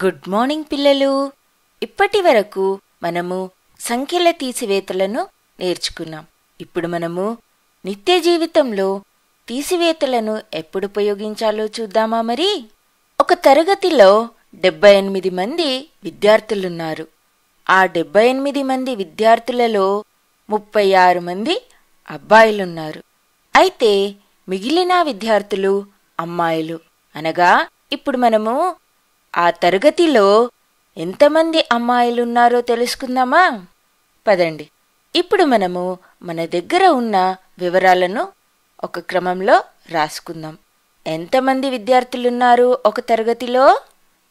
Good morning పిల్లలు. ఇప్పటి వరకు మనము సంఖ్యల తీసివేతలను నేర్చుకున్నాం. ఇప్పుడు మనము నిత్య జీవితంలో తీసివేతలను ఎప్పుడు ఉపయోగించాలో చూద్దామా? మరి ఒక తరగతిలో 78 మంది విద్యార్థులున్నారు. ఆ 78 మంది విద్యార్థులలో 36 మంది అబ్బాయిలున్నారు. అయితే మిగిలిన విద్యార్థులు అమ్మాయిలు. అనగా ఇప్పుడు మనము ఆ తరగతిలో ఎంతమంది అమ్మాయిలున్నారో తెలుసుకుందామా? పదండి. ఇప్పుడు మనము మన దగ్గర ఉన్న వివరాలను ఒక క్రమంలో రాసుకుందాం. ఎంతమంది విద్యార్థులున్నారు ఒక తరగతిలో?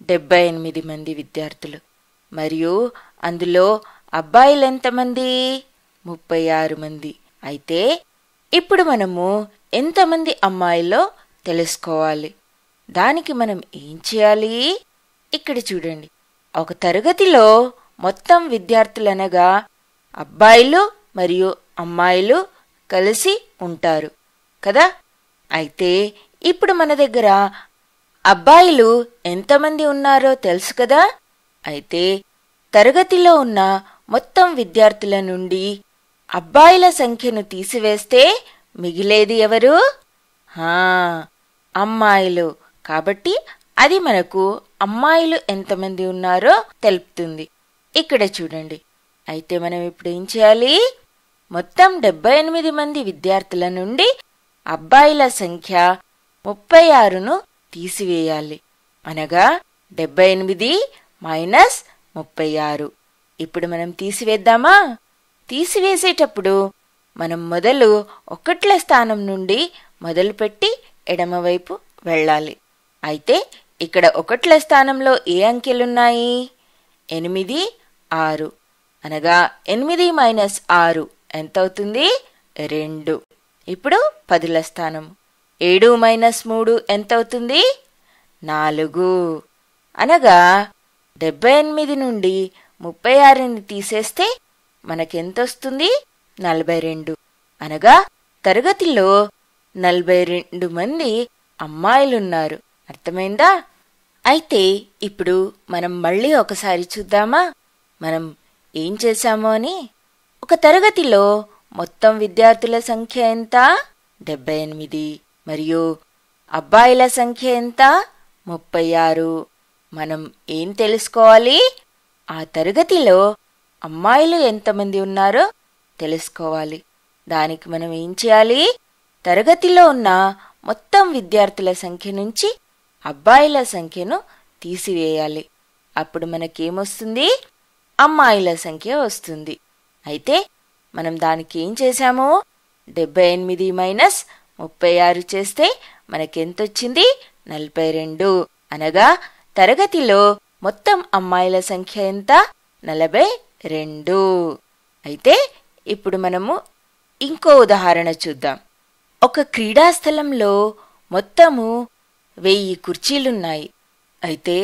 78 మంది విద్యార్థులు. మరియు అందులో అబ్బాయిలెంతమంది? 36 మంది. అయితే ఇప్పుడు మనము ఎంతమంది అమ్మాయిలో తెలుసుకోవాలి. దానికి మనం ఏం చేయాలి? ఇక్కడ చూడండి. ఒక తరగతిలో మొత్తం విద్యార్థులనగా అబ్బాయిలు మరియు అమ్మాయిలు కలిసి ఉంటారు కదా. అయితే ఇప్పుడు మన దగ్గర అబ్బాయిలు ఎంతమంది ఉన్నారో తెలుసు కదా. అయితే తరగతిలో ఉన్న మొత్తం విద్యార్థుల నుండి అబ్బాయిల సంఖ్యను తీసివేస్తే మిగిలేది ఎవరు? అమ్మాయిలు. కాబట్టి అది మనకు అమ్మాయిలు ఎంతమంది ఉన్నారో తెలుపుతుంది. ఇక్కడ చూడండి. అయితే మనం ఇప్పుడు ఏం చేయాలి? మొత్తం 78 మంది విద్యార్థుల నుండి అబ్బాయిల సంఖ్య 36ను తీసివేయాలి. అనగా 78 మైనస్ 36. ఇప్పుడు మనం తీసివేద్దామా? తీసివేసేటప్పుడు మనం మొదలు ఒకట్ల స్థానం నుండి మొదలుపెట్టి ఎడమవైపు వెళ్ళాలి. అయితే ఇక్కడ ఒకట్ల స్థానంలో ఏ అంకెలున్నాయి? 8, 6. అనగా 8 మైనస్ 6 ఎంతవుతుంది? 2. ఇప్పుడు 10ల స్థానం 7 మైనస్ 3 ఎంతవుతుంది? 4. అనగా 78 నుండి 36ని తీసేస్తే మనకెంతొస్తుంది? 42. అనగా తరగతిలో 42 మంది అమ్మాయిలున్నారు. అర్థమైందా? అయితే ఇప్పుడు మనం మళ్ళీ ఒకసారి చూద్దామా మనం ఏం చేశామో అని. ఒక తరగతిలో మొత్తం విద్యార్థుల సంఖ్య ఎంత? 78. మరియు అబ్బాయిల సంఖ్య ఎంత? 36. మనం ఏం తెలుసుకోవాలి? ఆ తరగతిలో అమ్మాయిలు ఎంతమంది ఉన్నారో తెలుసుకోవాలి. దానికి మనం ఏం చేయాలి? తరగతిలో ఉన్న మొత్తం విద్యార్థుల సంఖ్య నుంచి అబ్బాయిల సంఖ్యను తీసివేయాలి. అప్పుడు మనకేమొస్తుంది? అమ్మాయిల సంఖ్య వస్తుంది. అయితే మనం దానికి ఏం చేశాము? 78 మైనస్ 36 చేస్తే మనకెంతొచ్చింది? 42. అనగా తరగతిలో మొత్తం అమ్మాయిల సంఖ్య ఎంత? 42. అయితే ఇప్పుడు మనము ఇంకో ఉదాహరణ చూద్దాం. ఒక క్రీడాస్థలంలో మొత్తము 1000 కుర్చీలున్నాయి. అయితే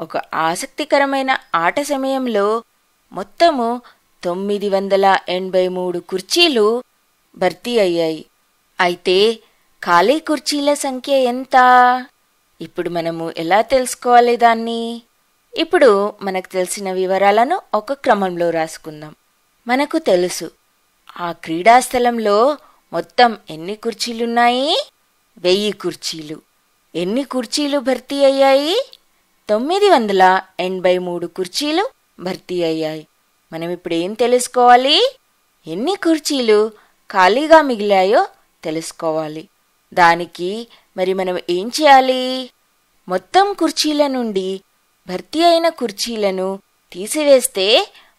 ఒక ఆసక్తికరమైన ఆట సమయంలో మొత్తము 983 కుర్చీలు భర్తీ అయ్యాయి. అయితే ఖాళీ కుర్చీల సంఖ్య ఎంత? ఇప్పుడు మనము ఎలా తెలుసుకోవాలి దాన్ని? ఇప్పుడు మనకు తెలిసిన వివరాలను ఒక క్రమంలో రాసుకుందాం. మనకు తెలుసు ఆ క్రీడాస్థలంలో మొత్తం ఎన్ని కుర్చీలున్నాయి? 1000 కుర్చీలు. ఎన్ని కుర్చీలు భర్తీ అయ్యాయి? 983 కుర్చీలు భర్తీ అయ్యాయి. మనం ఇప్పుడు ఏం తెలుసుకోవాలి? ఎన్ని కుర్చీలు ఖాళీగా మిగిలాయో తెలుసుకోవాలి. దానికి మరి మనం ఏం చేయాలి? మొత్తం కుర్చీల నుండి భర్తీ అయిన కుర్చీలను తీసివేస్తే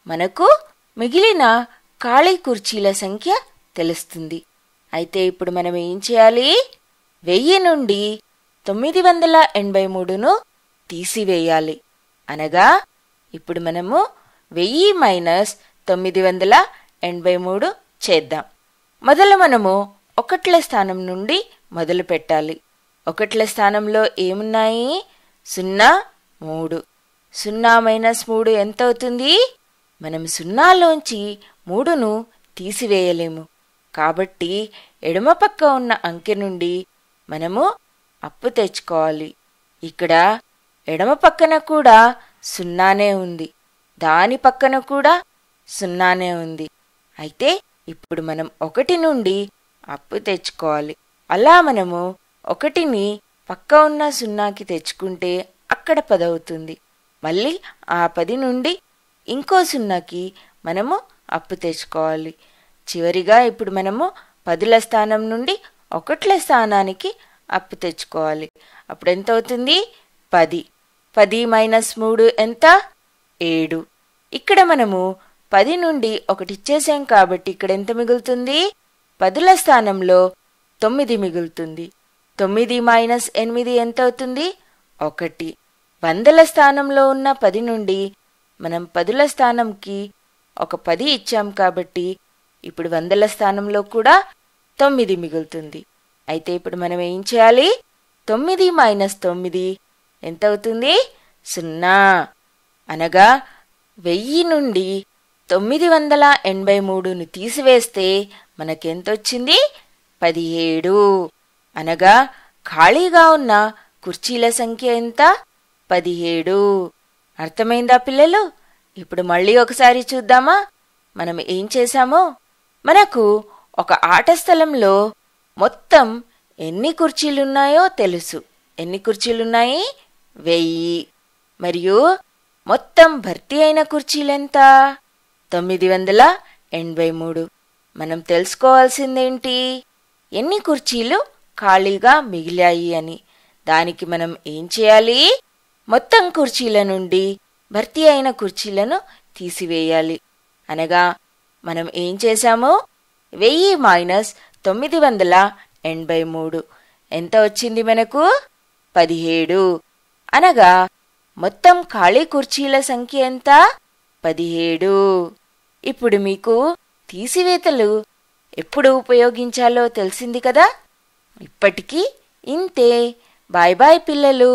మనకు మిగిలిన ఖాళీ కుర్చీల సంఖ్య తెలుస్తుంది. అయితే ఇప్పుడు మనం ఏం చేయాలి? 1000 నుండి 983ను తీసివేయాలి. అనగా ఇప్పుడు మనము 1000 మైనస్ 983 చేద్దాం. మొదలు మనము ఒకట్ల స్థానం నుండి మొదలు పెట్టాలి. ఒకట్ల స్థానంలో ఏమున్నాయి? 0, 3. 0 మైనస్ 3 ఎంతవుతుంది? మనం 0లోంచి 3ను తీసివేయలేము. కాబట్టి ఎడమ పక్క ఉన్న అంకె నుండి మనము అప్పు తెచ్చుకోవాలి. ఇక్కడ ఎడమ పక్కన కూడా సున్నానే ఉంది, దాని పక్కన కూడా సున్నానే ఉంది. అయితే ఇప్పుడు మనం 1 నుండి అప్పు తెచ్చుకోవాలి. అలా మనము 1ని పక్క ఉన్న సున్నాకి తెచ్చుకుంటే అక్కడ 10 అవుతుంది. మళ్ళీ ఆ 10 నుండి ఇంకో సున్నాకి మనము అప్పు తెచ్చుకోవాలి. చివరిగా ఇప్పుడు మనము 10ల స్థానం నుండి 1ల స్థానానికి అప్పు తెచ్చుకోవాలి. అప్పుడు ఎంత అవుతుంది? 10. 10 మైనస్ 3 ఎంత? 7. ఇక్కడ మనము 10 నుండి 1 ఇచ్చేసాం కాబట్టి ఇక్కడ ఎంత మిగులుతుంది? 10ల స్థానంలో 9 మిగులుతుంది. 9 మైనస్ 8 ఎంత అవుతుంది? 1. 100ల స్థానంలో ఉన్న 10 నుండి మనం 10ల స్థానంకి ఒక 10 ఇచ్చాం కాబట్టి ఇప్పుడు 100ల స్థానంలో కూడా 9 మిగులుతుంది. అయితే ఇప్పుడు మనం ఏం చేయాలి? 9 మైనస్ 9 ఎంత అవుతుంది? 0. అనగా 1000 నుండి 983ను తీసివేస్తే మనకెంతొచ్చింది? 17. అనగా ఖాళీగా ఉన్న కుర్చీల సంఖ్య ఎంత? 17. అర్థమైందా పిల్లలు? ఇప్పుడు మళ్ళీ ఒకసారి చూద్దామా మనం ఏం చేశామో. మనకు ఒక ఆట స్థలంలో మొత్తం ఎన్ని కుర్చీలున్నాయో తెలుసు. ఎన్ని కుర్చీలున్నాయి? 1000. మరియు మొత్తం భర్తీ అయిన కుర్చీలెంత? 983. మనం తెలుసుకోవాల్సిందేంటి? ఎన్ని కుర్చీలు ఖాళీగా మిగిలాయి అని. దానికి మనం ఏం చేయాలి? మొత్తం కుర్చీల నుండి భర్తీ అయిన కుర్చీలను తీసివేయాలి. అనగా మనం ఏం చేశాము? 1000 మైనస్ 983 ఎంత వచ్చింది మనకు? 17. అనగా మొత్తం ఖాళీ కుర్చీల సంఖ్య ఎంత? 17. ఇప్పుడు మీకు తీసివేతలు ఎప్పుడు ఉపయోగించాలో తెలిసింది కదా. ఇప్పటికీ ఇంతే. బాయ్ బాయ్ పిల్లలు.